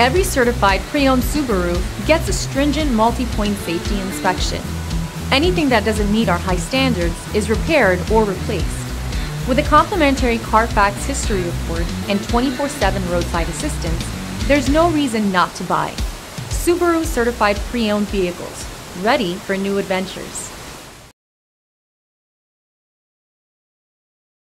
Every certified pre-owned Subaru gets a stringent multi-point safety inspection. Anything that doesn't meet our high standards is repaired or replaced. With a complimentary Carfax history report and 24/7 roadside assistance, there's no reason not to buy. Subaru certified pre-owned vehicles, ready for new adventures.